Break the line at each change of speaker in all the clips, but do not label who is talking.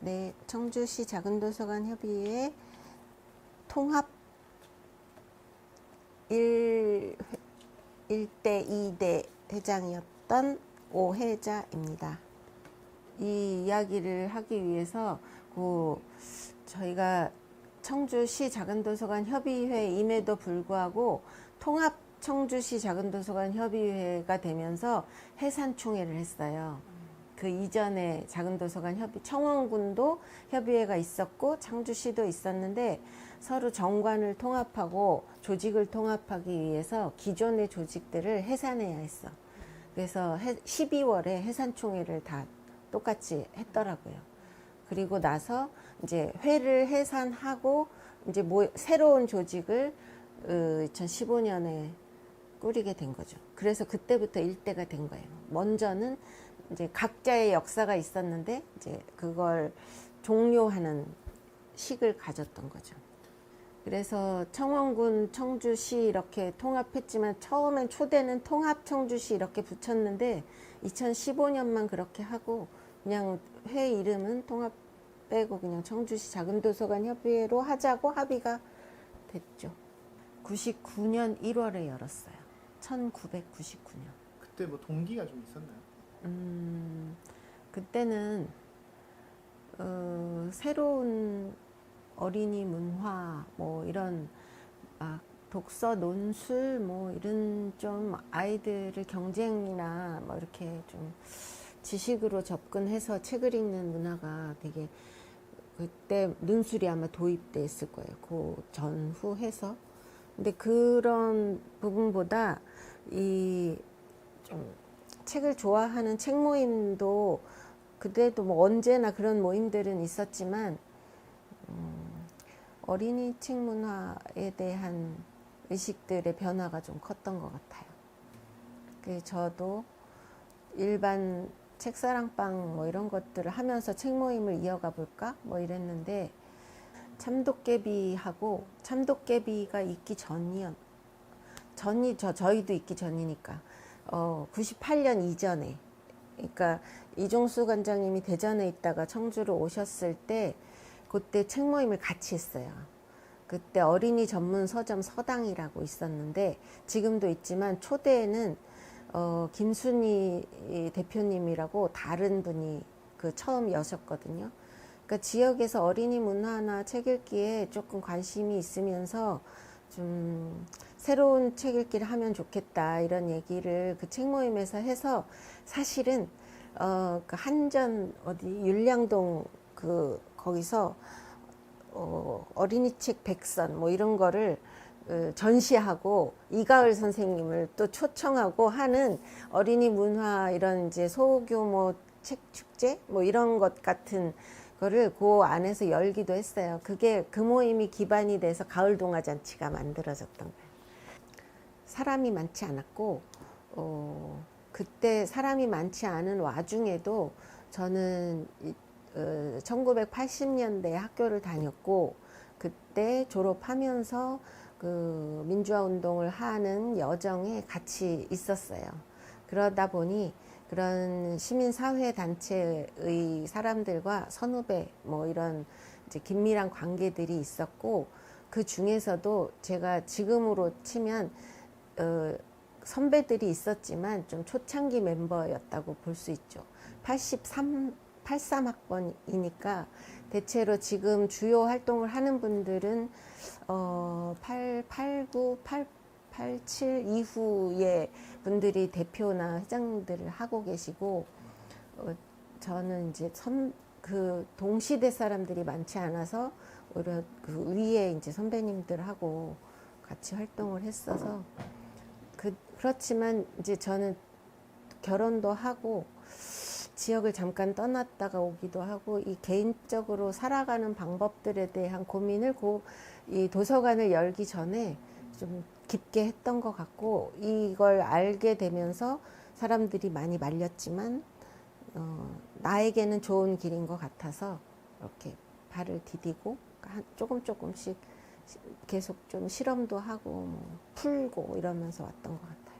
네, 청주시 작은도서관 협의회 통합 1대 2대 회장이었던 오혜자입니다. 이 이야기를 하기 위해서 저희가 청주시 작은도서관 협의회임에도 불구하고 통합 청주시 작은도서관 협의회가 되면서 해산총회를 했어요. 그 이전에 작은도서관 청원군도 협의회가 있었고 창주시도 있었는데 서로 정관을 통합하고 조직을 통합하기 위해서 기존의 조직들을 해산해야 했어. 그래서 12월에 해산총회를 다 똑같이 했더라고요. 그리고 나서 이제 회를 해산하고 이제 새로운 조직을 2015년에 꾸리게 된 거죠. 그래서 그때부터 일대가 된 거예요. 먼저는 이제 각자의 역사가 있었는데 이제 그걸 종료하는 식을 가졌던 거죠. 그래서 청원군, 청주시 이렇게 통합했지만 처음엔 초대는 통합 청주시 이렇게 붙였는데 2015년만 그렇게 하고 그냥 회 이름은 통합 빼고 그냥 청주시 작은도서관 협의회로 하자고 합의가 됐죠. 99년 1월에 열었어요. 1999년.
그때 뭐 동기가 좀 있었나요?
그때는 새로운 어린이 문화 뭐 이런 막 독서 논술 뭐 이런 좀 아이들을 경쟁이나 뭐 이렇게 좀 지식으로 접근해서 책을 읽는 문화가 되게 그때 논술이 아마 도입됐을 거예요. 그 전후 해서. 근데 그런 부분보다 이 좀 책을 좋아하는 책 모임도 그때도 뭐 언제나 그런 모임들은 있었지만 어린이 책 문화에 대한 의식들의 변화가 좀 컸던 것 같아요. 그래서 저도 일반 책사랑방 뭐 이런 것들을 하면서 책 모임을 이어가 볼까 뭐 이랬는데 참도깨비하고 참도깨비가 있기 저희도 있기 전이니까 98년 이전에 그러니까 이종수 관장님이 대전에 있다가 청주로 오셨을 때 그때 책 모임을 같이 했어요. 그때 어린이 전문 서점 서당이라고 있었는데 지금도 있지만 초대에는 김순희 대표님이라고 다른 분이 처음 여셨거든요. 그러니까 지역에서 어린이 문화나 책 읽기에 조금 관심이 있으면서 좀 새로운 책 읽기를 하면 좋겠다 이런 얘기를 그 책 모임에서 해서 사실은 그 한전 율량동 거기서 어린이 책 백선 뭐 이런 거를 전시하고 이가을 선생님을 또 초청하고 하는 어린이 문화 이런 이제 소규모 책 축제 뭐 이런 것 같은 거를 그 안에서 열기도 했어요. 그게 그 모임이 기반이 돼서 가을 동화 잔치가 만들어졌던 거예요. 사람이 많지 않았고 그때 사람이 많지 않은 와중에도 저는 1980년대에 학교를 다녔고 그때 졸업하면서 그 민주화 운동을 하는 여정에 같이 있었어요. 그러다 보니 그런 시민사회 단체의 사람들과 선후배 뭐 이런 이제 긴밀한 관계들이 있었고 그 중에서도 제가 지금으로 치면 선배들이 있었지만 좀 초창기 member였다고 볼 수 있죠. 83학번이니까 대체로 지금 주요 활동을 하는 분들은 89, 87 이후의 분들이 대표나 회장들을 하고 계시고 저는 이제 그 동시대 사람들이 많지 않아서 오히려 그 위에 이제 선배님들하고 같이 활동을 했어서 그렇지만 이제 저는 결혼도 하고 지역을 잠깐 떠났다가 오기도 하고 이 개인적으로 살아가는 방법들에 대한 고민을 이 도서관을 열기 전에 좀 깊게 했던 것 같고 이걸 알게 되면서 사람들이 많이 말렸지만 나에게는 좋은 길인 것 같아서 이렇게 발을 디디고 조금씩 계속 좀 실험도 하고 뭐 풀고 이러면서 왔던 것 같아요.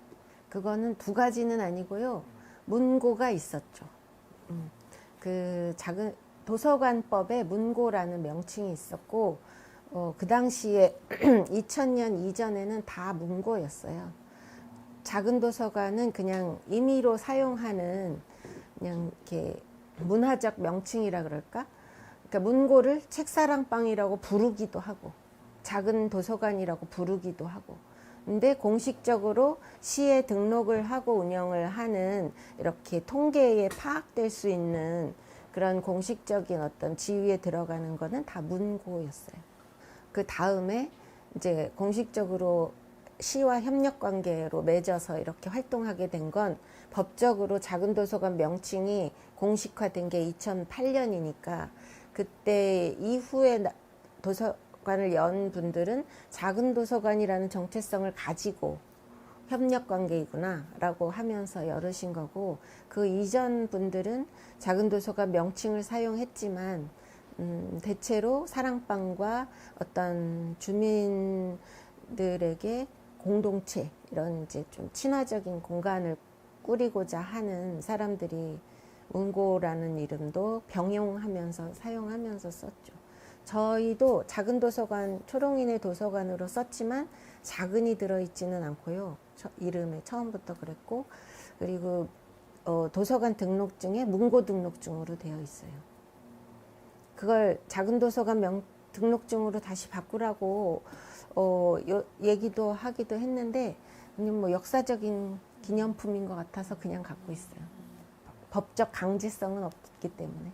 그거는 두 가지는 아니고요. 문고가 있었죠. 그 도서관법에 문고라는 명칭이 있었고 그 당시에 2000년 이전에는 다 문고였어요. 작은 도서관은 그냥 임의로 사용하는 그냥 이렇게 문화적 명칭이라 그럴까? 그러니까 문고를 책사랑방이라고 부르기도 하고 작은 도서관이라고 부르기도 하고, 근데 공식적으로 시에 등록을 하고 운영을 하는 이렇게 통계에 파악될 수 있는 그런 공식적인 어떤 지위에 들어가는 거는 다 문고였어요. 그 다음에 이제 공식적으로 시와 협력 관계로 맺어서 이렇게 활동하게 된 건 법적으로 작은 도서관 명칭이 공식화된 게 2008년이니까 그때 이후에 도서관을 연 분들은 작은 도서관이라는 정체성을 가지고 협력 관계이구나 라고 하면서 열으신 거고, 그 이전 분들은 작은 도서관 명칭을 사용했지만 대체로 사랑방과 어떤 주민들에게 공동체, 이런 이제 좀 친화적인 공간을 꾸리고자 하는 사람들이 문고라는 이름도 병용하면서 사용하면서 썼죠. 저희도 작은 도서관, 초롱인의 도서관으로 썼지만 작은이 들어있지는 않고요. 이름에 처음부터 그랬고, 그리고 도서관 등록증에 문고 등록증으로 되어 있어요. 그걸 작은 도서관 등록증으로 다시 바꾸라고 얘기도 하기도 했는데, 그냥 뭐 역사적인 기념품인 것 같아서 그냥 갖고 있어요. 법적 강제성은 없기 때문에.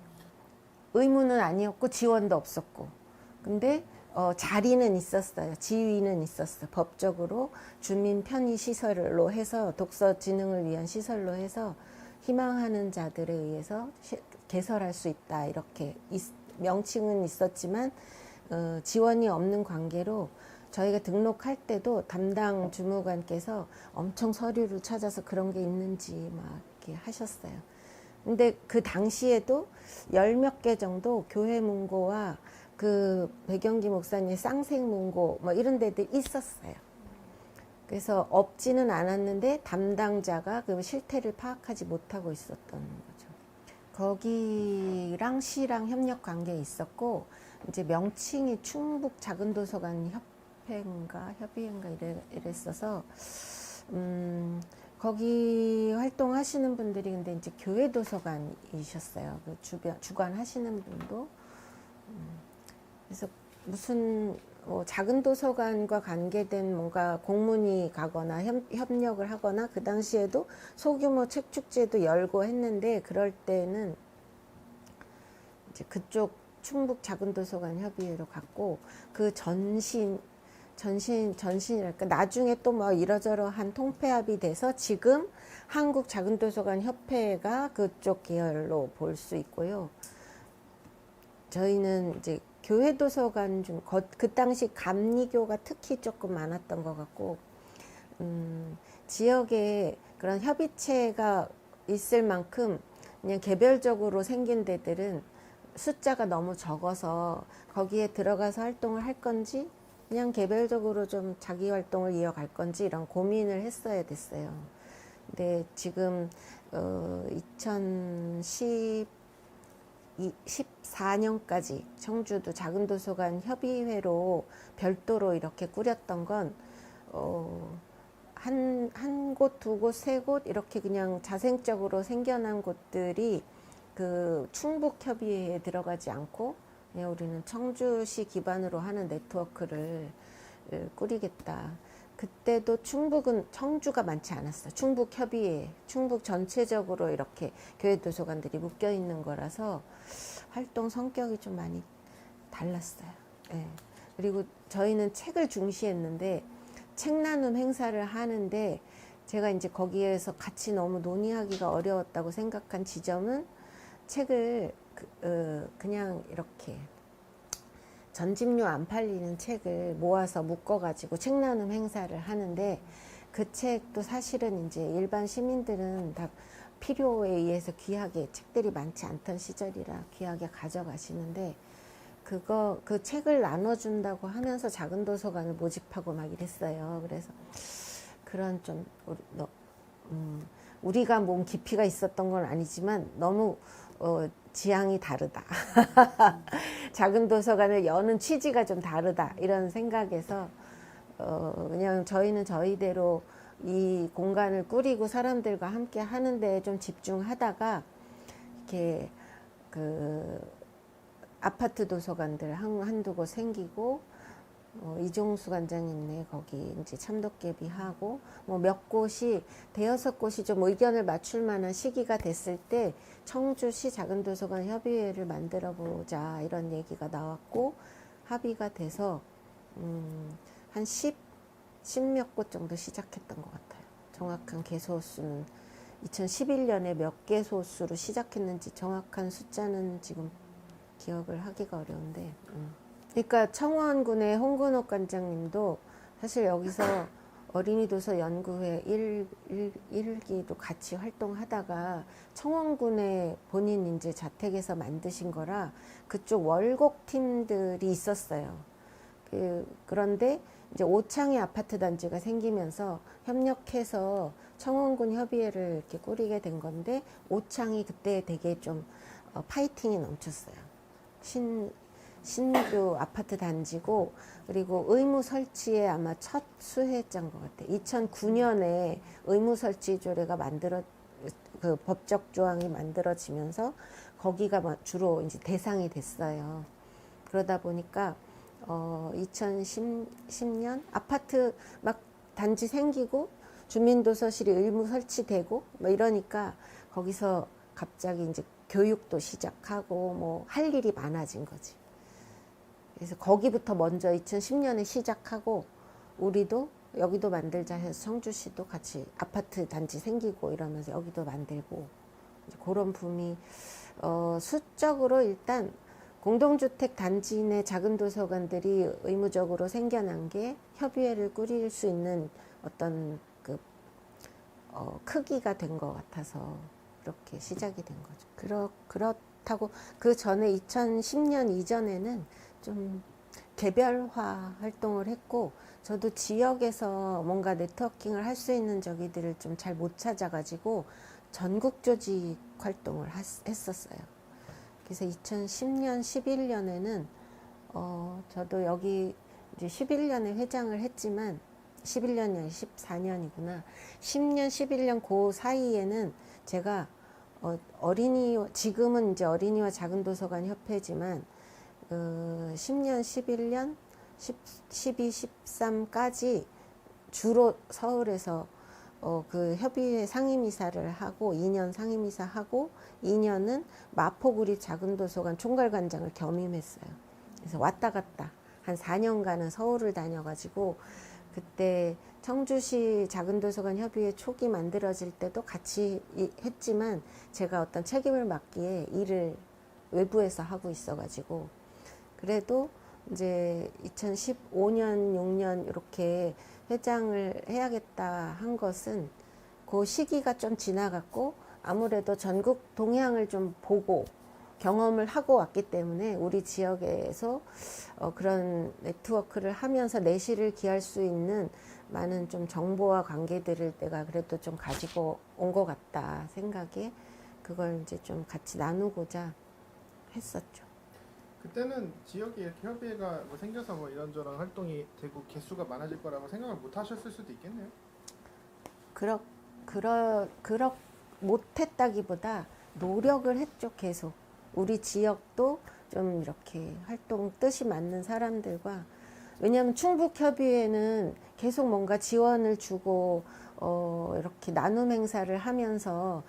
의무는 아니었고 지원도 없었고, 근데 자리는 있었어요. 지위는 있었어요. 법적으로 주민 편의 시설로 해서, 독서 진흥을 위한 시설로 해서 희망하는 자들에 의해서 개설할 수 있다, 이렇게 명칭은 있었지만 지원이 없는 관계로 저희가 등록할 때도 담당 주무관께서 엄청 서류를 찾아서 그런 게 있는지 막 이렇게 하셨어요. 근데 그 당시에도 10몇 개 정도 교회 문고와 그 백영기 목사님의 쌍생 문고 뭐 이런 데들 있었어요. 그래서 없지는 않았는데 담당자가 그 실태를 파악하지 못하고 있었던 거죠. 거기랑 시랑 협력 관계에 있었고, 이제 명칭이 충북 작은도서관 협의회인가 이랬어서 거기 활동하시는 분들이 근데 이제 교회 도서관이셨어요. 그 주관하시는 분도. 그래서 무슨 작은 도서관과 관계된 뭔가 공문이 가거나 협력을 하거나, 그 당시에도 소규모 책 축제도 열고 했는데, 그럴 때는 이제 그쪽 충북 작은 도서관 협의회로 갔고, 그 전신이랄까, 나중에 또 뭐 이러저러한 통폐합이 돼서 지금 한국 작은 도서관 협회가 그쪽 계열로 볼 수 있고요. 저희는 이제 교회 도서관 중 그 당시 감리교가 특히 조금 많았던 것 같고, 지역에 그런 협의체가 있을 만큼 그냥 개별적으로 생긴 데들은 숫자가 너무 적어서 거기에 들어가서 활동을 할 건지 그냥 개별적으로 좀 자기 활동을 이어갈 건지 이런 고민을 했어야 됐어요. 근데 지금 2014년까지 청주도 작은도서관 협의회로 별도로 이렇게 꾸렸던 건 한 곳, 두 곳, 세 곳 이렇게 그냥 자생적으로 생겨난 곳들이 그 충북협의회에 들어가지 않고 그냥 우리는 청주시 기반으로 하는 네트워크를 꾸리겠다. 그때도 충북은 청주가 많지 않았어요. 충북협의회, 충북 전체적으로 이렇게 교회 도서관들이 묶여 있는 거라서 활동 성격이 좀 많이 달랐어요. 네. 그리고 저희는 책을 중시했는데 책 나눔 행사를 하는데 제가 이제 거기에서 같이 너무 논의하기가 어려웠다고 생각한 지점은, 책을 그냥 이렇게 전집료 안 팔리는 책을 모아서 묶어가지고 책 나눔 행사를 하는데, 그 책도 사실은 이제 일반 시민들은 다 필요에 의해서 귀하게, 책들이 많지 않던 시절이라 귀하게 가져가시는데, 그 책을 나눠준다고 하면서 작은 도서관을 모집하고 막 이랬어요. 그래서 그런 좀 우리가 뭔 깊이가 있었던 건 아니지만 너무 지향이 다르다. 작은 도서관을 여는 취지가 좀 다르다. 이런 생각에서 그냥 저희는 저희대로 이 공간을 꾸리고 사람들과 함께 하는 데에 좀 집중하다가 이렇게 그 아파트 도서관들 한두 곳 생기고 이종수 관장님네 거기 이제 참도깨비 하고 뭐 몇 곳이 대여섯 곳이 좀 의견을 맞출 만한 시기가 됐을 때 청주시 작은도서관 협의회를 만들어 보자 이런 얘기가 나왔고 합의가 돼서 한 10몇 곳 정도 시작했던 것 같아요. 정확한 개소 수는 2011년에 몇 개소 수로 시작했는지 정확한 숫자는 지금 기억을 하기가 어려운데 그러니까 청원군의 홍근옥 관장님도 사실 여기서 어린이 도서 연구회 1기도 같이 활동하다가 청원군의 본인 이제 자택에서 만드신 거라 그쪽 월곡 팀들이 있었어요. 그런데 이제 오창의 아파트 단지가 생기면서 협력해서 청원군 협의회를 이렇게 꾸리게 된 건데 오창이 그때 되게 좀 파이팅이 넘쳤어요. 신규 아파트 단지고 그리고 의무 설치에 아마 첫 수혜자인 것 같아요. 2009년에 의무 설치 조례가 그 법적 조항이 만들어지면서 거기가 주로 이제 대상이 됐어요. 그러다 보니까 2010년 아파트 막 단지 생기고 주민도서실이 의무 설치되고 뭐 이러니까 거기서 갑자기 이제 교육도 시작하고 뭐 할 일이 많아진 거지. 그래서 거기부터 먼저 2010년에 시작하고 우리도 여기도 만들자 해서 청주시도 같이 아파트 단지 생기고 이러면서 여기도 만들고 이제 그런 붐이 수적으로 일단 공동주택 단지 내 작은 도서관들이 의무적으로 생겨난 게 협의회를 꾸릴 수 있는 어떤 그 크기가 된 것 같아서 그렇게 시작이 된 거죠. 그렇다고 그 전에 2010년 이전에는 좀 개별화 활동을 했고 저도 지역에서 뭔가 네트워킹을 할 수 있는 저기들을 좀 잘 못 찾아가지고 전국 조직 활동을 했었어요. 그래서 2010년, 11년에는 저도 여기 이제 11년에 회장을 했지만 11년이 아니라 14년이구나. 10년, 11년 그 사이에는 제가 지금은 이제 어린이와 작은 도서관 협회지만 10년, 11년, 12, 13까지 주로 서울에서 그 협의회 상임이사를 하고 2년 상임이사 하고 2년은 마포구립 작은도서관 총괄관장을 겸임했어요. 그래서 왔다 갔다 한 4년간은 서울을 다녀가지고 그때 청주시 작은도서관 협의회 초기 만들어질 때도 같이 했지만 제가 어떤 책임을 맡기에 일을 외부에서 하고 있어가지고 그래도 이제 2015년, 6년 이렇게 회장을 해야겠다 한 것은 그 시기가 좀 지나갔고 아무래도 전국 동향을 좀 보고 경험을 하고 왔기 때문에 우리 지역에서 그런 네트워크를 하면서 내실을 기할 수 있는 많은 좀 정보와 관계들을 내가 그래도 좀 가지고 온 것 같다 생각에 그걸 이제 좀 같이 나누고자 했었죠.
그때는 지역에 이렇게 협의회가 뭐 생겨서 뭐 이런저런 활동이 되고 개수가 많아질 거라고 생각을 못 하셨을 수도 있겠네요.
못했다기보다 노력을 했죠. 계속 우리 지역도 좀 이렇게 활동 뜻이 맞는 사람들과 왜냐하면 충북협의회는 계속 뭔가 지원을 주고 이렇게 나눔 행사를 하면서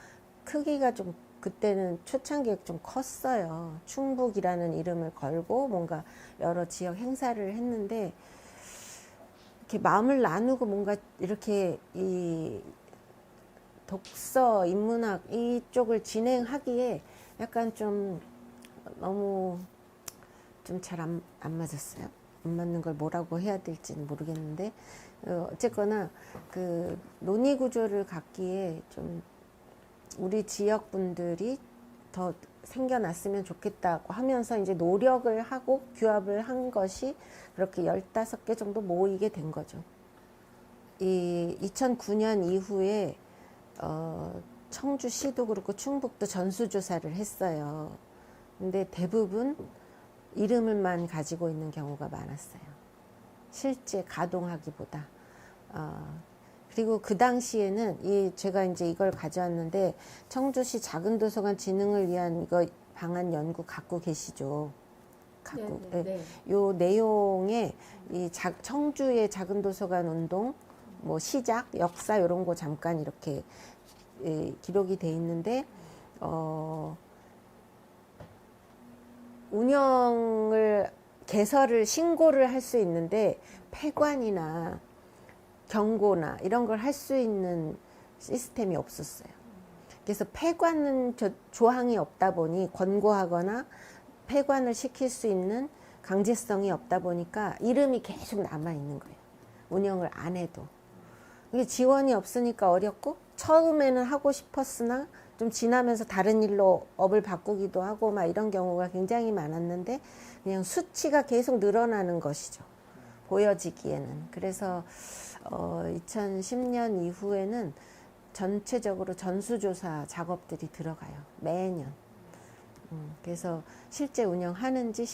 크기가 좀 그때는 초창기에 좀 컸어요. 충북이라는 이름을 걸고 뭔가 여러 지역 행사를 했는데 이렇게 마음을 나누고 뭔가 이렇게 이 독서, 인문학 이쪽을 진행하기에 약간 좀 너무 좀 잘 안 맞았어요. 안 맞는 걸 뭐라고 해야 될지는 모르겠는데 어쨌거나 그 논의 구조를 갖기에 좀 우리 지역 분들이 더 생겨났으면 좋겠다고 하면서 이제 노력을 하고 규합을 한 것이 그렇게 15개 정도 모이게 된 거죠. 이 2009년 이후에 청주시도 그렇고 충북도 전수조사를 했어요. 근데 대부분 이름을만 가지고 있는 경우가 많았어요. 실제 가동하기보다. 그리고 그 당시에는 제가 이제 이걸 가져왔는데 청주시 작은도서관 진흥을 위한 이거 방안 연구 갖고 계시죠? 갖고
네, 네, 네.
요 내용에 청주의 작은도서관 운동 뭐 시작 역사 이런 거 잠깐 이렇게 기록이 돼 있는데 운영을 개설을 신고를 할 수 있는데 폐관이나 경고나 이런 걸 할 수 있는 시스템이 없었어요. 그래서 폐관은 조항이 없다 보니 권고하거나 폐관을 시킬 수 있는 강제성이 없다 보니까 이름이 계속 남아 있는 거예요. 운영을 안 해도. 이게 지원이 없으니까 어렵고 처음에는 하고 싶었으나 좀 지나면서 다른 일로 업을 바꾸기도 하고 막 이런 경우가 굉장히 많았는데 그냥 수치가 계속 늘어나는 것이죠. 보여지기에는. 그래서 2010년 이후에는 전체적으로 전수조사 작업들이 들어가요. 매년. 그래서 실제 운영하는지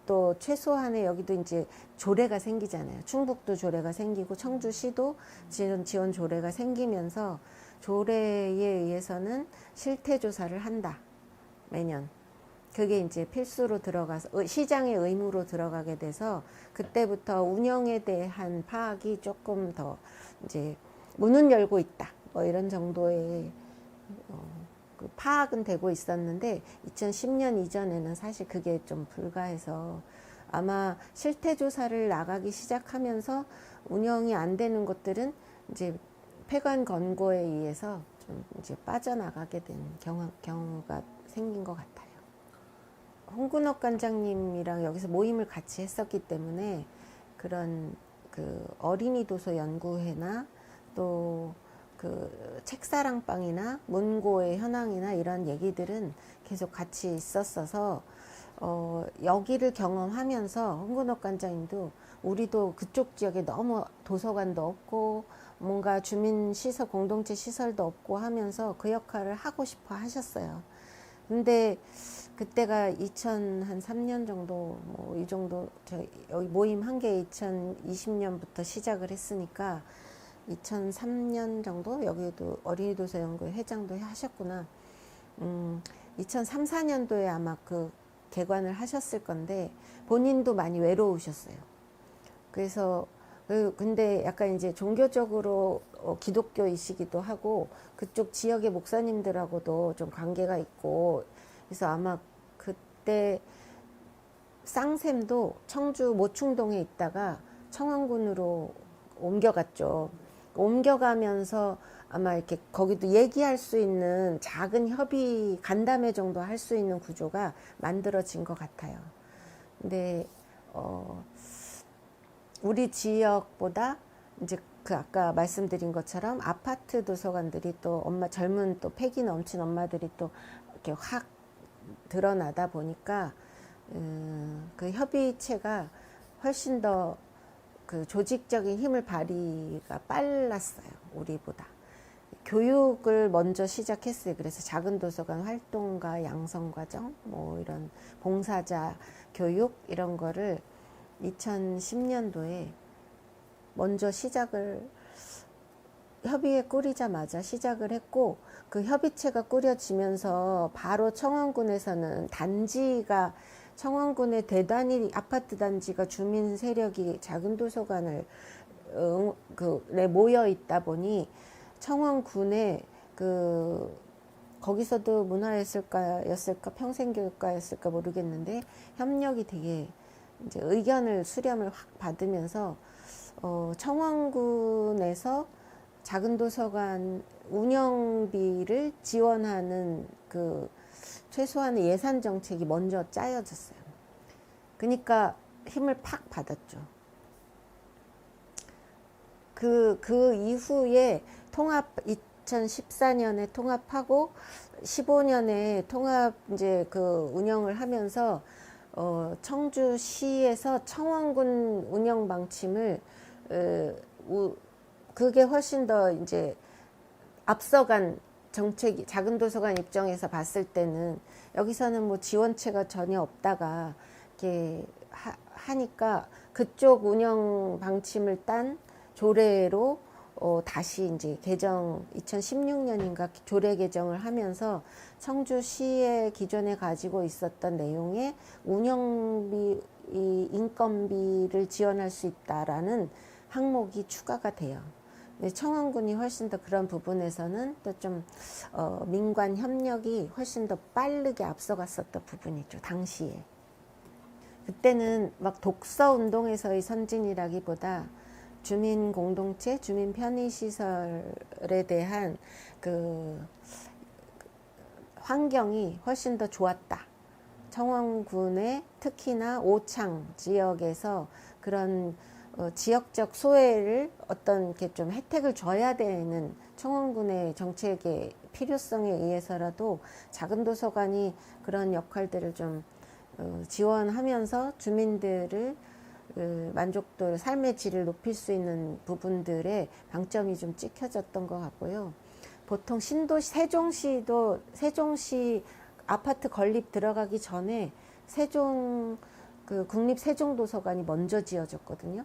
또 최소한의 여기도 이제 조례가 생기잖아요. 충북도 조례가 생기고 청주시도 지원 조례가 생기면서 조례에 의해서는 실태 조사를 한다. 매년. 그게 이제 필수로 들어가서 시장의 의무로 들어가게 돼서 그때부터 운영에 대한 파악이 조금 더 이제 문은 열고 있다. 뭐 이런 정도의 그 파악은 되고 있었는데 2010년 이전에는 사실 그게 좀 불가해서 아마 실태 조사를 나가기 시작하면서 운영이 안 되는 것들은 이제 폐관 권고에 의해서 좀 이제 빠져나가게 된 경우가 생긴 것 같아요. 홍근옥 관장님이랑 여기서 모임을 같이 했었기 때문에 그런 그 어린이 도서 연구회나 또 그 책사랑방이나 문고의 현황이나 이런 얘기들은 계속 같이 있었어서 여기를 경험하면서 홍근옥 관장님도 우리도 그쪽 지역에 너무 도서관도 없고 뭔가 주민 시설 공동체 시설도 없고 하면서 그 역할을 하고 싶어 하셨어요. 근데 그때가 2003년 정도 뭐 이 정도 여기 모임 한 게 2020년부터 시작을 했으니까 2003년 정도 여기도 어린이 도서 연구회 회장도 하셨구나. 2003, 4년도에 아마 그 개관을 하셨을 건데 본인도 많이 외로우셨어요. 그래서 근데 약간 이제 종교적으로 기독교이시기도 하고 그쪽 지역의 목사님들하고도 좀 관계가 있고 그래서 아마 그때 쌍샘도 청주 모충동에 있다가 청원군으로 옮겨갔죠. 옮겨가면서 아마 이렇게 거기도 얘기할 수 있는 작은 협의 간담회 정도 할 수 있는 구조가 만들어진 것 같아요. 근데 우리 지역보다 이제 그 아까 말씀드린 것처럼 아파트 도서관들이 또 젊은 또 패기 넘친 엄마들이 또 이렇게 확 드러나다 보니까 그 협의체가 훨씬 더 그 조직적인 힘을 발휘가 빨랐어요. 우리보다. 교육을 먼저 시작했어요. 그래서 작은 도서관 활동가 양성과정, 뭐 이런 봉사자 교육 이런 거를 2010년도에 먼저 협의회 꾸리자마자 시작을 했고 그 협의체가 꾸려지면서 바로 청원군에서는 청원군의 대단위 아파트 단지가 주민 세력이 작은 도서관을 모여 있다 보니 청원군에 거기서도 문화예술과였을까 평생교육과였을까 모르겠는데 협력이 되게 이제 의견을 수렴을 확 받으면서 청원군에서 작은 도서관 운영비를 지원하는 그 최소한의 예산 정책이 먼저 짜여졌어요. 그러니까 힘을 팍 받았죠. 그 이후에 2014년에 통합하고 15년에 통합 이제 그 운영을 하면서 청주시에서 청원군 운영 방침을 그게 훨씬 더 이제 앞서간 정책이 작은 도서관 입장에서 봤을 때는 여기서는 뭐 지원체가 전혀 없다가 이렇게 하니까 그쪽 운영 방침을 딴 조례로 다시 이제 개정 2016년인가 조례 개정을 하면서 청주시에 기존에 가지고 있었던 내용의 운영비 인건비를 지원할 수 있다라는 항목이 추가가 돼요. 청원군이 훨씬 더 그런 부분에서는 또 좀 민관 협력이 훨씬 더 빠르게 앞서갔었던 부분이죠. 당시에. 그때는 막 독서 운동에서의 선진이라기보다 주민 공동체, 주민 편의 시설에 대한 그 환경이 훨씬 더 좋았다. 청원군의 특히나 오창 지역에서 그런 지역적 소외를 어떤 이렇게 좀 혜택을 줘야 되는 청원군의 정책의 필요성에 의해서라도 작은 도서관이 그런 역할들을 좀 지원하면서 주민들을 만족도, 삶의 질을 높일 수 있는 부분들에 방점이 좀 찍혀졌던 것 같고요. 보통 신도시, 세종시 아파트 건립 들어가기 전에 국립 세종도서관이 먼저 지어졌거든요.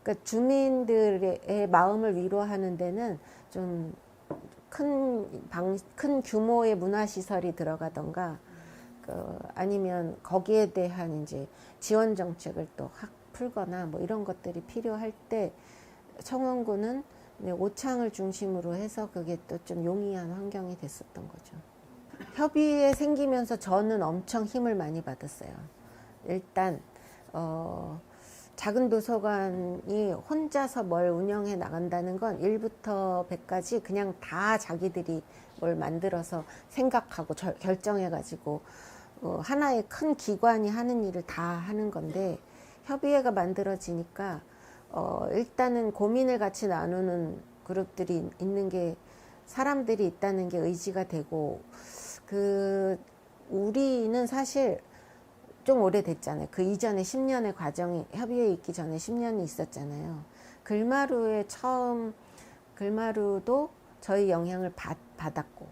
그러니까 주민들의 마음을 위로하는 데는 좀 큰 규모의 문화시설이 들어가던가, 아니면 거기에 대한 이제 지원 정책을 또 확 풀거나 뭐 이런 것들이 필요할 때 청원군은 오창을 중심으로 해서 그게 또 좀 용이한 환경이 됐었던 거죠. 협의회 생기면서 저는 엄청 힘을 많이 받았어요. 일단 작은 도서관이 혼자서 뭘 운영해 나간다는 건 1부터 100까지 그냥 다 자기들이 뭘 만들어서 생각하고 결정해 가지고 하나의 큰 기관이 하는 일을 다 하는 건데, 협의회가 만들어지니까 일단은 고민을 같이 나누는 그룹들이 있는 게, 사람들이 있다는 게 의지가 되고, 우리는 사실 좀 오래됐잖아요. 그 이전에 10년의 과정이, 협의회에 있기 전에 10년이 있었잖아요. 글마루도 저희 영향을 받았고,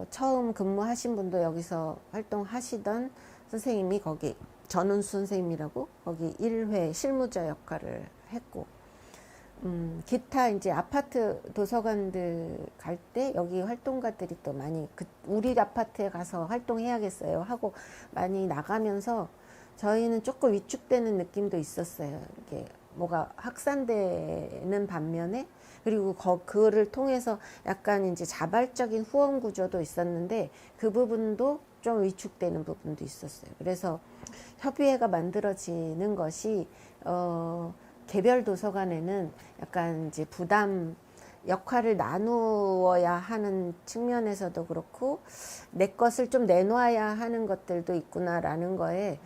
처음 근무하신 분도 여기서 활동하시던 선생님이 거기 전은수 선생님이라고 거기 1회 실무자 역할을 했고, 기타 이제 아파트 도서관들 갈 때 여기 활동가들이 또 많이 우리 아파트에 가서 활동해야겠어요 하고 많이 나가면서 저희는 조금 위축되는 느낌도 있었어요. 이게 뭐가 확산되는 반면에, 그리고 그를 통해서 약간 이제 자발적인 후원 구조도 있었는데 그 부분도 좀 위축되는 부분도 있었어요. 그래서 협의회가 만들어지는 것이 개별 도서관에는 약간 이제 부담, 역할을 나누어야 하는 측면에서도 그렇고 내 것을 좀 내놓아야 하는 것들도 있구나라는 거에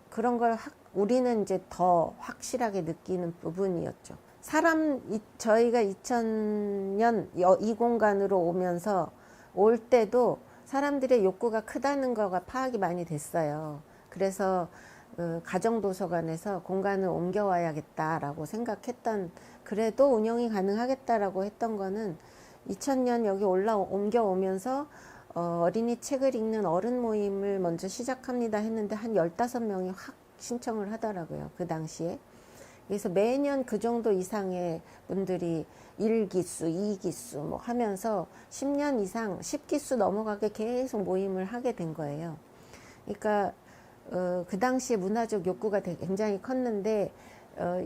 그런 걸 우리는 이제 더 확실하게 느끼는 부분이었죠. 저희가 2000년 이 공간으로 오면서 올 때도 사람들의 욕구가 크다는 거가 파악이 많이 됐어요. 그래서 가정도서관에서 공간을 옮겨와야겠다라고 생각했던, 그래도 운영이 가능하겠다라고 했던 거는 2000년 여기 옮겨오면서 어린이 책을 읽는 어른 모임을 먼저 시작합니다 했는데 한 15명이 확 신청을 하더라고요. 그 당시에. 그래서 매년 그 정도 이상의 분들이 1기수, 2기수 뭐 하면서 10년 이상 10기수 넘어가게 계속 모임을 하게 된 거예요. 그러니까 그 당시에 문화적 욕구가 굉장히 컸는데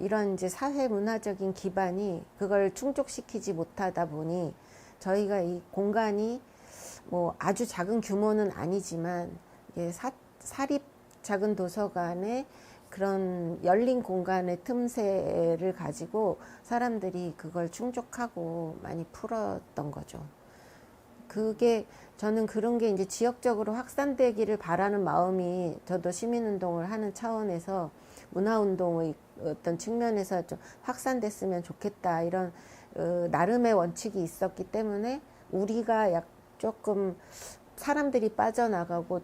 이런 이제 사회 문화적인 기반이 그걸 충족시키지 못하다 보니 저희가 이 공간이 뭐 아주 작은 규모는 아니지만 사립 작은 도서관의 그런 열린 공간의 틈새를 가지고 사람들이 그걸 충족하고 많이 풀었던 거죠. 저는 그런 게 이제 지역적으로 확산되기를 바라는 마음이, 저도 시민운동을 하는 차원에서 문화운동의 어떤 측면에서 좀 확산됐으면 좋겠다, 이런 나름의 원칙이 있었기 때문에 우리가 조금 사람들이 빠져나가고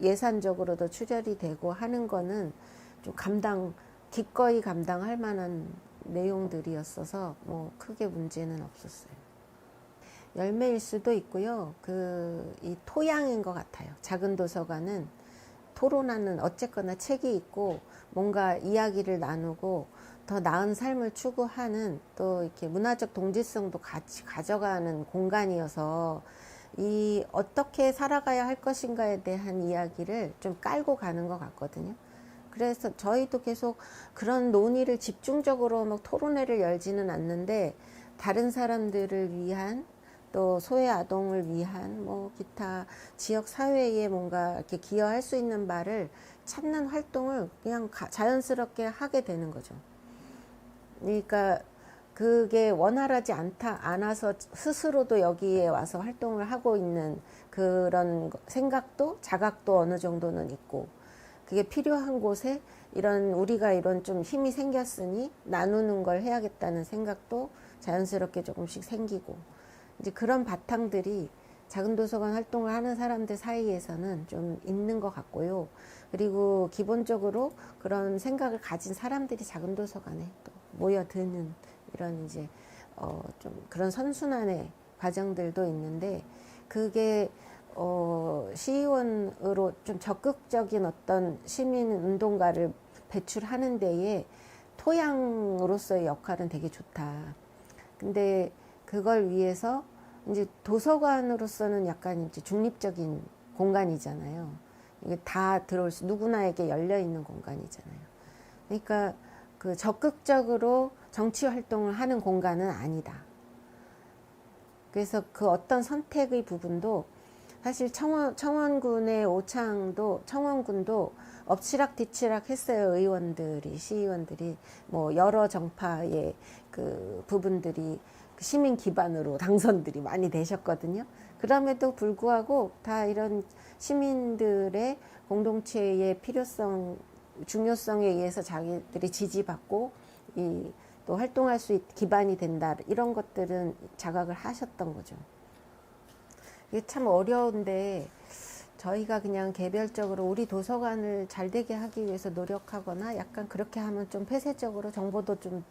예산적으로도 출혈이 되고 하는 거는 좀 기꺼이 감당할 만한 내용들이었어서 뭐 크게 문제는 없었어요. 열매일 수도 있고요. 이 토양인 것 같아요. 작은 도서관은 토론하는 어쨌거나 책이 있고 뭔가 이야기를 나누고 더 나은 삶을 추구하는 또 이렇게 문화적 동질성도 같이 가져가는 공간이어서 이 어떻게 살아가야 할 것인가에 대한 이야기를 좀 깔고 가는 것 같거든요. 그래서 저희도 계속 그런 논의를 집중적으로 막 토론회를 열지는 않는데 다른 사람들을 위한 또 소외 아동을 위한 뭐 기타 지역 사회에 뭔가 이렇게 기여할 수 있는 바를 찾는 활동을 그냥 자연스럽게 하게 되는 거죠. 그러니까 그게 원활하지 않아서 스스로도 여기에 와서 활동을 하고 있는 그런 생각도 자각도 어느 정도는 있고, 그게 필요한 곳에 우리가 이런 좀 힘이 생겼으니 나누는 걸 해야겠다는 생각도 자연스럽게 조금씩 생기고, 이제 그런 바탕들이 작은 도서관 활동을 하는 사람들 사이에서는 좀 있는 것 같고요. 그리고 기본적으로 그런 생각을 가진 사람들이 작은 도서관에 또 모여드는 이런 이제 좀 그런 선순환의 과정들도 있는데, 그게 시의원으로 좀 적극적인 어떤 시민 운동가를 배출하는 데에 토양으로서의 역할은 되게 좋다. 근데 그걸 위해서 이제 도서관으로서는 약간 이제 중립적인 공간이잖아요. 이게 다 누구나에게 열려 있는 공간이잖아요. 그러니까 그 적극적으로 정치 활동을 하는 공간은 아니다. 그래서 그 어떤 선택의 부분도 사실 청원군의 청원군도 엎치락뒤치락 했어요. 시의원들이 뭐 여러 정파의 그 부분들이 시민 기반으로 당선들이 많이 되셨거든요. 그럼에도 불구하고 다 이런 시민들의 공동체의 중요성에 의해서 자기들이 지지받고 또 활동할 수 기반이 된다. 이런 것들은 자각을 하셨던 거죠. 이게 참 어려운데 저희가 그냥 개별적으로 우리 도서관을 잘 되게 하기 위해서 노력하거나 약간 그렇게 하면 좀 폐쇄적으로 정보도 좀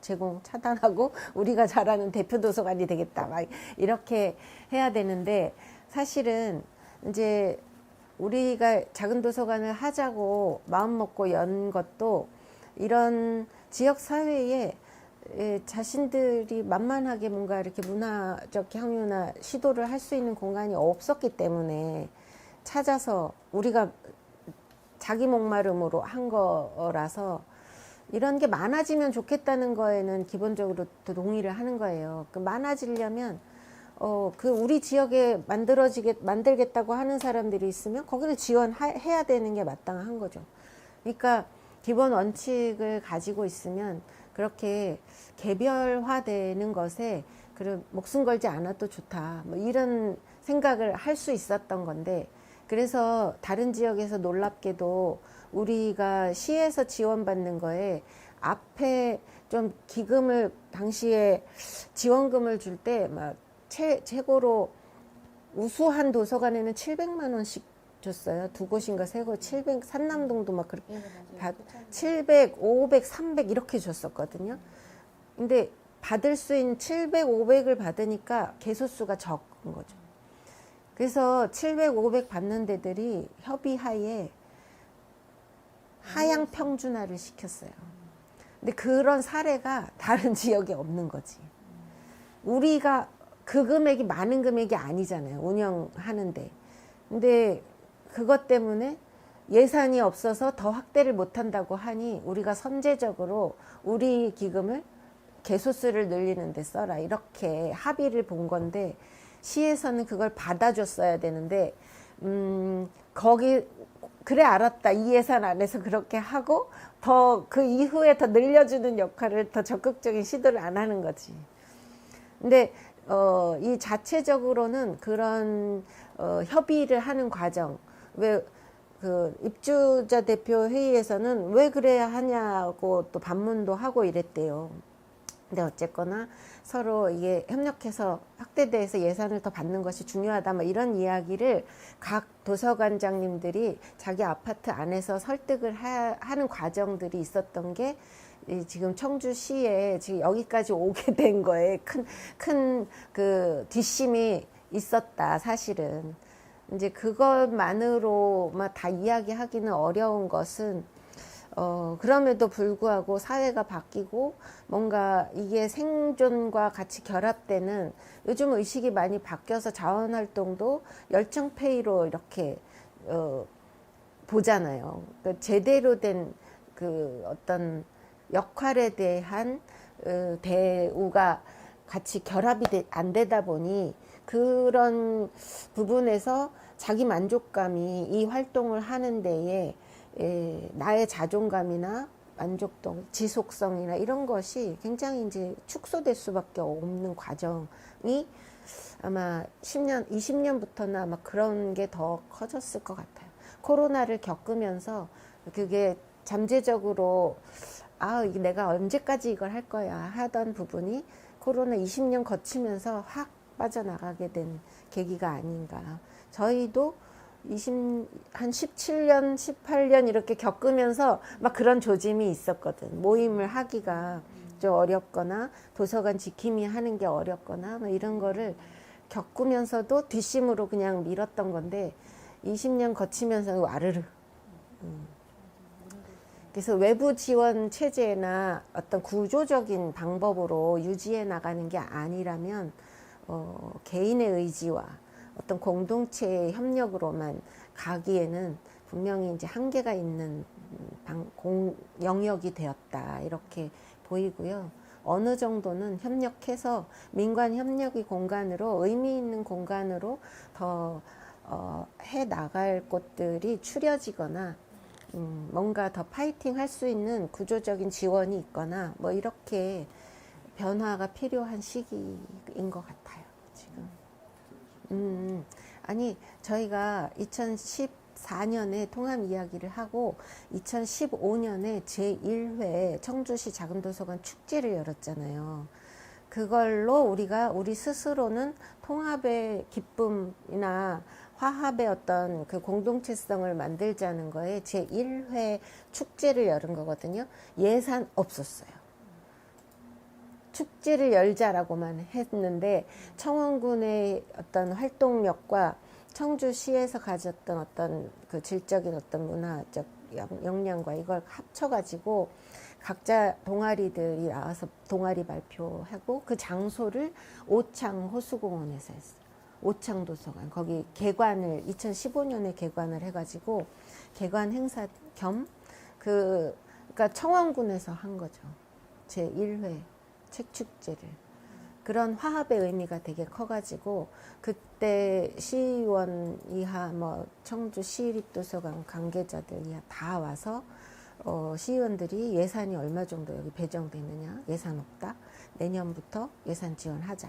차단하고 우리가 잘하는 대표 도서관이 되겠다 막 이렇게 해야 되는데, 사실은 이제 우리가 작은 도서관을 하자고 마음먹고 연 것도 이런 지역 사회에 자신들이 만만하게 뭔가 이렇게 문화적 향유나 시도를 할 수 있는 공간이 없었기 때문에 찾아서 우리가 자기 목마름으로 한 거라서, 이런 게 많아지면 좋겠다는 거에는 기본적으로 동의를 하는 거예요. 많아지려면 우리 지역에 만들겠다고 하는 사람들이 있으면 거기를 지원해야 되는 게 마땅한 거죠. 그러니까 기본 원칙을 가지고 있으면 그렇게 개별화되는 것에 목숨 걸지 않아도 좋다, 뭐 이런 생각을 할 수 있었던 건데, 그래서 다른 지역에서 놀랍게도 우리가 시에서 지원받는 거에 앞에 좀 당시에 지원금을 줄 때 막 최고로 우수한 도서관에는 700만 원씩 줬어요. 두 곳인가 세 곳, 산남동도 막 그렇게 다 700, 500, 300 이렇게 줬었거든요. 근데 받을 수 있는 700, 500을 받으니까 개소수가 적은 거죠. 그래서 700, 500 받는 데들이 협의하에 하향 평준화를 시켰어요. 근데 그런 사례가 다른 지역에 없는 거지. 우리가 그 금액이 많은 금액이 아니잖아요. 운영하는데. 근데 그것 때문에 예산이 없어서 더 확대를 못한다고 하니 우리가 선제적으로 우리 기금을 개소수를 늘리는 데 써라, 이렇게 합의를 본 건데, 시에서는 그걸 받아줬어야 되는데 그래 알았다, 이 예산 안에서 그렇게 하고 더 그 이후에 더 늘려주는 역할을 더 적극적인 시도를 안 하는 거지. 근데 이 자체적으로는 그런 협의를 하는 과정, 왜 그 입주자 대표 회의에서는 왜 그래야 하냐고 또 반문도 하고 이랬대요. 근데 어쨌거나 서로 이게 협력해서 학대대에서 예산을 더 받는 것이 중요하다, 뭐 이런 이야기를 각 도서관장님들이 자기 아파트 안에서 설득을 하는 과정들이 있었던 게 지금 청주시에 지금 여기까지 오게 된 거에 큰 그 뒷심이 있었다, 사실은. 이제 그것만으로만 다 이야기하기는 어려운 것은 그럼에도 불구하고 사회가 바뀌고 뭔가 이게 생존과 같이 결합되는, 요즘 의식이 많이 바뀌어서 자원활동도 열정페이로 이렇게 보잖아요. 그러니까 제대로 된 그 어떤 역할에 대한 대우가 같이 결합이 안 되다 보니 그런 부분에서 자기 만족감이 이 활동을 하는 데에 나의 자존감이나 만족도, 지속성이나 이런 것이 굉장히 이제 축소될 수밖에 없는 과정이 아마 10년, 20년부터는 아마 그런 게 더 커졌을 것 같아요. 코로나를 겪으면서 그게 잠재적으로 이게 내가 언제까지 이걸 할 거야 하던 부분이 코로나 20년 거치면서 확 빠져나가게 된 계기가 아닌가. 저희도 한 17년, 18년 이렇게 겪으면서 막 그런 조짐이 있었거든. 모임을 하기가 좀 어렵거나 도서관 지킴이 하는 게 어렵거나 뭐 이런 거를 겪으면서도 뒷심으로 그냥 밀었던 건데 20년 거치면서 와르르. 그래서 외부 지원 체제나 어떤 구조적인 방법으로 유지해 나가는 게 아니라면 개인의 의지와 어떤 공동체의 협력으로만 가기에는 분명히 이제 한계가 있는 영역이 되었다, 이렇게 보이고요. 어느 정도는 협력해서 민관 협력의 공간으로, 의미 있는 공간으로 더 해 나갈 곳들이 추려지거나 뭔가 더 파이팅 할 수 있는 구조적인 지원이 있거나 뭐 이렇게 변화가 필요한 시기인 것 같아요, 지금. 아니, 저희가 2014년에 통합 이야기를 하고 2015년에 제1회 청주시 작은도서관 축제를 열었잖아요. 그걸로 우리 스스로는 통합의 기쁨이나 화합의 어떤 그 공동체성을 만들자는 거에 제1회 축제를 열은 거거든요. 예산 없었어요. 축제를 열자라고만 했는데 청원군의 어떤 활동력과 청주시에서 가졌던 어떤 그 질적인 어떤 문화적 역량과 이걸 합쳐가지고 각자 동아리들이 나와서 동아리 발표하고 그 장소를 오창 호수공원에서 했어요. 오창 도서관, 거기 개관을 2015년에 개관을 해가지고 개관 행사 겸 그러니까 청원군에서 한 거죠. 제 1회 책축제를. 그런 화합의 의미가 되게 커가지고 그때 시의원 이하 뭐 청주 시립도서관 관계자들 이하 다 와서 시의원들이 예산이 얼마 정도 여기 배정되느냐, 예산 없다, 내년부터 예산 지원하자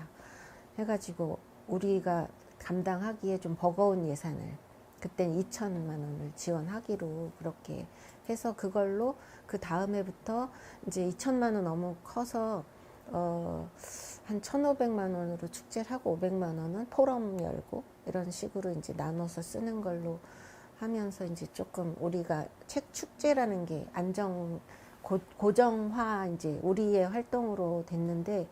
해가지고 우리가 감당하기에 좀 버거운 예산을 그땐 2천만 원을 지원하기로 그렇게 해서 그걸로 그 다음 해부터 이제 2천만 원 너무 커서 한 1,500만 원으로 축제를 하고 500만 원은 포럼 열고 이런 식으로 이제 나눠서 쓰는 걸로 하면서 이제 조금 우리가 책 축제라는 게 고정화 이제 우리의 활동으로 됐는데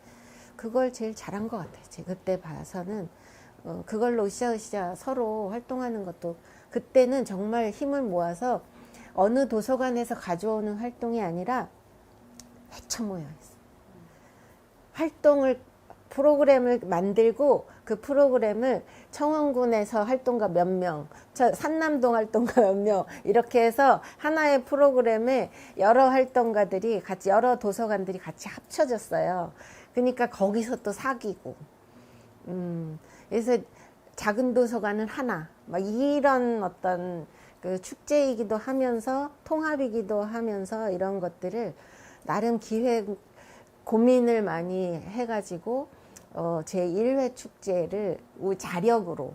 그걸 제일 잘한 것 같아요. 제가 그때 봐서는 그걸로 으쌰으쌰 서로 활동하는 것도 그때는 정말 힘을 모아서 어느 도서관에서 가져오는 활동이 아니라 헤쳐 모여 있어요. 프로그램을 만들고 그 프로그램을 청원군에서 활동가 몇 명, 산남동 활동가 몇 명 이렇게 해서 하나의 프로그램에 여러 활동가들이 같이 여러 도서관들이 같이 합쳐졌어요. 그러니까 거기서 또 사귀고 그래서 작은 도서관은 하나 막 이런 어떤 그 축제이기도 하면서 통합이기도 하면서 이런 것들을 나름 고민을 많이 해가지고 제1회 축제를 자력으로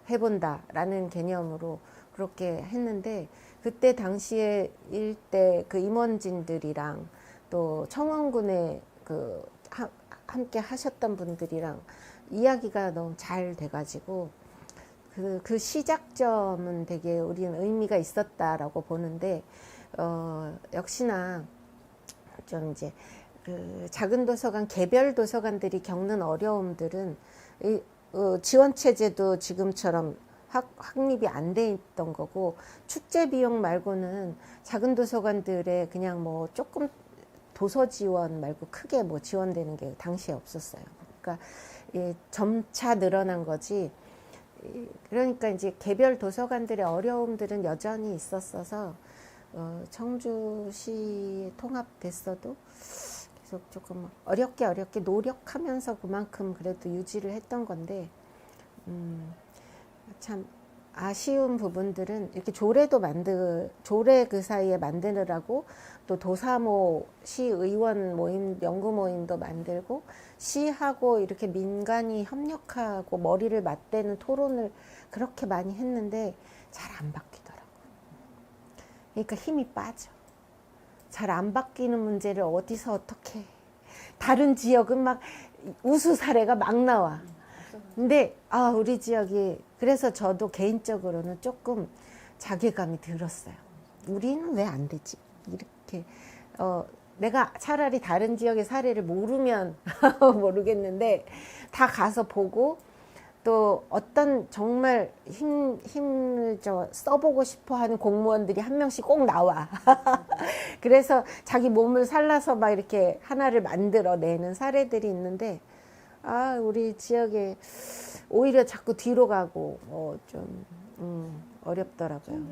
해본다라는 개념으로 그렇게 했는데 그때 당시에 일대 그 임원진들이랑 또 청원군의 그 함께 하셨던 분들이랑 이야기가 너무 잘 돼가지고 그 시작점은 되게 우리는 의미가 있었다라고 보는데 역시나 좀 이제 그 작은 도서관 개별 도서관들이 겪는 어려움들은 지원 체제도 지금처럼 확립이 안 돼 있던 거고 축제 비용 말고는 작은 도서관들에 그냥 뭐 조금 도서 지원 말고 크게 뭐 지원되는 게 당시에 없었어요. 그러니까 점차 늘어난 거지. 그러니까 이제 개별 도서관들의 어려움들은 여전히 있었어서 청주시 통합됐어도 계속 조금 어렵게 노력하면서 그만큼 그래도 유지를 했던 건데 참 아쉬운 부분들은 이렇게 조례 그 사이에 만드느라고 또 도사모 시의원 모임 연구 모임도 만들고 시하고 이렇게 민간이 협력하고 머리를 맞대는 토론을 그렇게 많이 했는데 잘 안 바뀌더라고. 그러니까 힘이 빠져. 잘 안 바뀌는 문제를 어디서 어떻게 다른 지역은 막 우수 사례가 막 나와. 근데 우리 지역이 그래서 저도 개인적으로는 조금 자괴감이 들었어요. 우리는 왜 안 되지? 이렇게 내가 차라리 다른 지역의 사례를 모르면 모르겠는데 다 가서 보고 또 어떤 정말 힘을 써보고 싶어 하는 공무원들이 한 명씩 꼭 나와. 그래서 자기 몸을 살라서 막 이렇게 하나를 만들어내는 사례들이 있는데 우리 지역에 오히려 자꾸 뒤로 가고 좀 어렵더라고요.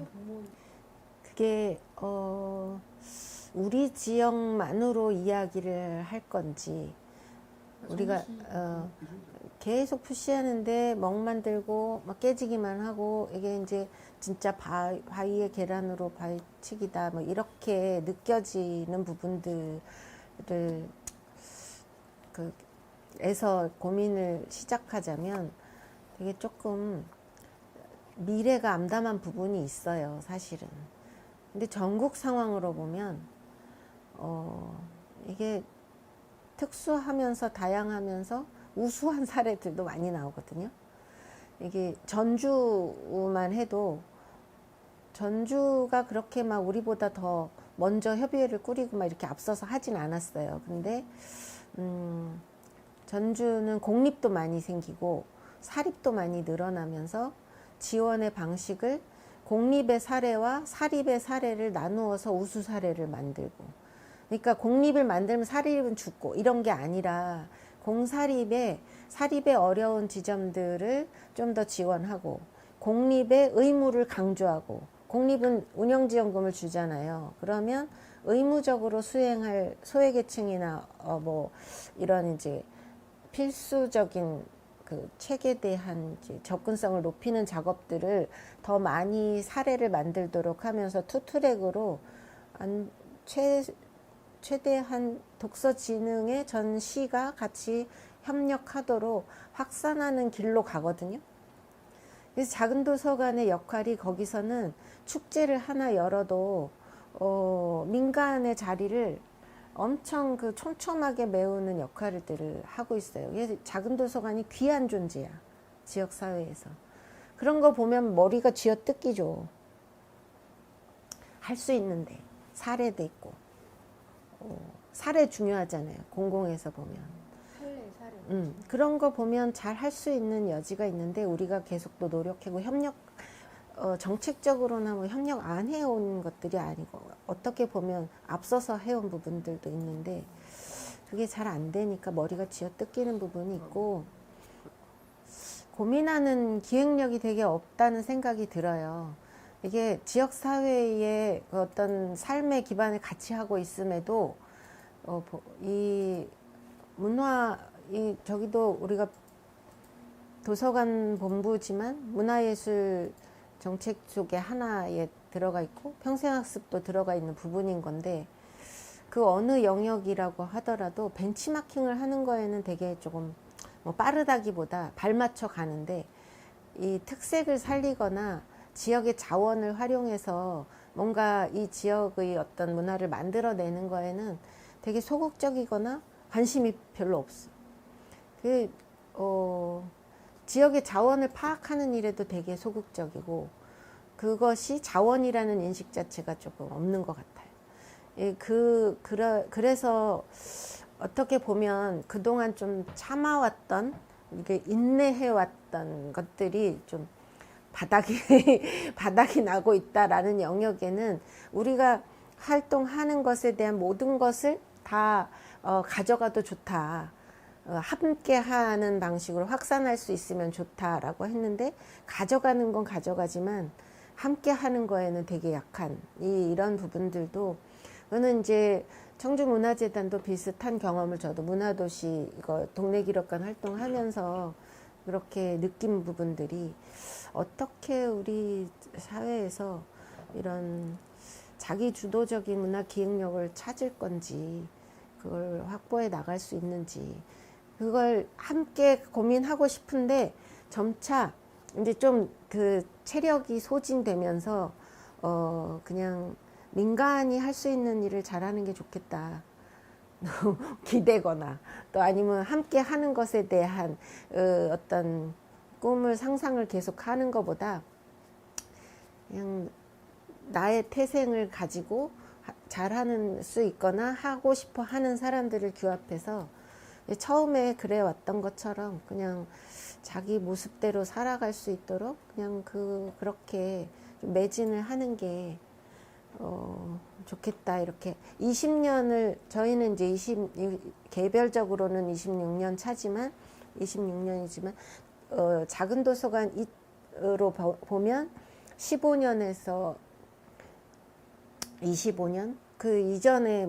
그게 우리 지역만으로 이야기를 할 건지 우리가 계속 푸시하는데 멍만 들고 막 깨지기만 하고 이게 이제 진짜 바위의 계란으로 발치기다 뭐 이렇게 느껴지는 부분들을 에서 고민을 시작하자면 되게 조금 미래가 암담한 부분이 있어요, 사실은. 근데 전국 상황으로 보면 이게 특수하면서 다양하면서 우수한 사례들도 많이 나오거든요. 이게 전주만 해도 전주가 그렇게 막 우리보다 더 먼저 협의회를 꾸리고 막 이렇게 앞서서 하진 않았어요. 근데 전주는 공립도 많이 생기고 사립도 많이 늘어나면서 지원의 방식을 공립의 사례와 사립의 사례를 나누어서 우수 사례를 만들고, 그러니까 공립을 만들면 사립은 죽고 이런 게 아니라 공사립의 사립의 어려운 지점들을 좀 더 지원하고 공립의 의무를 강조하고, 공립은 운영지원금을 주잖아요. 그러면 의무적으로 수행할 소외계층이나 뭐 이런 이제 필수적인 그 책에 대한 이제 접근성을 높이는 작업들을 더 많이 사례를 만들도록 하면서 투트랙으로 최대한 독서진흥의 전 시가 같이 협력하도록 확산하는 길로 가거든요. 그래서 작은 도서관의 역할이 거기서는 축제를 하나 열어도 민간의 자리를 엄청 그 촘촘하게 메우는 역할들을 하고 있어요. 그래서 작은 도서관이 귀한 존재야, 지역 사회에서. 그런 거 보면 머리가 쥐어뜯기죠. 할 수 있는데 사례도 있고 사례 중요하잖아요, 공공에서 보면. 사례. 그런 거 보면 잘 할 수 있는 여지가 있는데 우리가 계속 또 노력하고 협력 정책적으로나 뭐 협력 안 해온 것들이 아니고 어떻게 보면 앞서서 해온 부분들도 있는데 그게 잘 안 되니까 머리가 쥐어뜯기는 부분이 있고 고민하는 기획력이 되게 없다는 생각이 들어요. 이게 지역사회의 어떤 삶의 기반을 같이 하고 있음에도 이 문화, 저기도 우리가 도서관 본부지만 문화예술 정책 속에 하나에 들어가 있고 평생학습도 들어가 있는 부분인 건데 그 어느 영역이라고 하더라도 벤치마킹을 하는 거에는 되게 조금 뭐 빠르다기보다 발맞춰 가는데 이 특색을 살리거나 지역의 자원을 활용해서 뭔가 이 지역의 어떤 문화를 만들어내는 거에는 되게 소극적이거나 관심이 별로 없어. 지역의 자원을 파악하는 일에도 되게 소극적이고, 그것이 자원이라는 인식 자체가 조금 없는 것 같아요. 그래서 어떻게 보면 그동안 좀 참아왔던, 이게 인내해왔던 것들이 좀 바닥이 나고 있다라는 영역에는 우리가 활동하는 것에 대한 모든 것을 다 가져가도 좋다. 함께 하는 방식으로 확산할 수 있으면 좋다라고 했는데, 가져가는 건 가져가지만 함께 하는 거에는 되게 약한 이런 부분들도, 저는 이제 청주문화재단도 비슷한 경험을, 저도 문화도시 이거 동네 기록관 활동하면서 그렇게 느낀 부분들이, 어떻게 우리 사회에서 이런 자기 주도적인 문화 기획력을 찾을 건지, 그걸 확보해 나갈 수 있는지, 그걸 함께 고민하고 싶은데 점차 이제 좀 그 체력이 소진되면서 그냥 민간이 할 수 있는 일을 잘하는 게 좋겠다. 기대거나 또 아니면 함께 하는 것에 대한 어떤 꿈을, 상상을 계속 하는 것보다 그냥 나의 태생을 가지고 잘하는 수 있거나 하고 싶어 하는 사람들을 규합해서 처음에 그래 왔던 것처럼 그냥 자기 모습대로 살아갈 수 있도록 그냥 그렇게 좀 매진을 하는 게 좋겠다. 이렇게 20년을, 저희는 이제 개별적으로는 26년 차지만 26년이지만 작은 도서관으로 보면 15년에서 25년, 그 이전에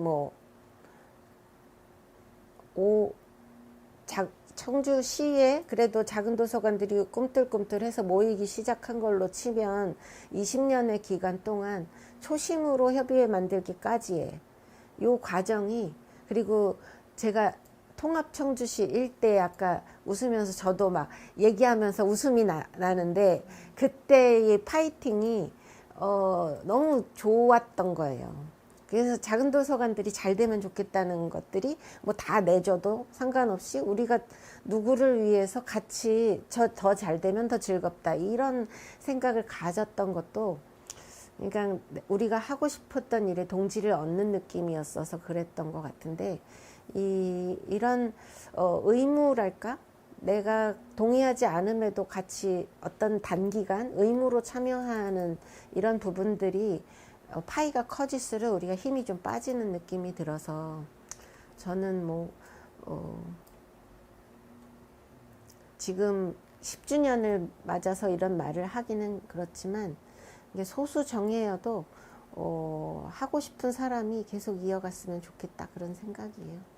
청주시에 그래도 작은 도서관들이 꿈틀꿈틀해서 모이기 시작한 걸로 치면 20년의 기간 동안 초심으로 협의회 만들기까지의 요 과정이, 그리고 제가 통합 청주시 일대 아까 웃으면서 저도 막 얘기하면서 웃음이 나는데, 그때의 파이팅이 너무 좋았던 거예요. 그래서 작은 도서관들이 잘 되면 좋겠다는 것들이 뭐 다 내줘도 상관없이 우리가 누구를 위해서 같이 더 잘 되면 더 즐겁다, 이런 생각을 가졌던 것도, 그러니까 우리가 하고 싶었던 일에 동지를 얻는 느낌이었어서 그랬던 것 같은데, 이런 의무랄까? 내가 동의하지 않음에도 같이 어떤 단기간 의무로 참여하는 이런 부분들이 파이가 커질수록 우리가 힘이 좀 빠지는 느낌이 들어서, 저는 지금 10주년을 맞아서 이런 말을 하기는 그렇지만, 이게 소수 정예여도 하고 싶은 사람이 계속 이어갔으면 좋겠다, 그런 생각이에요.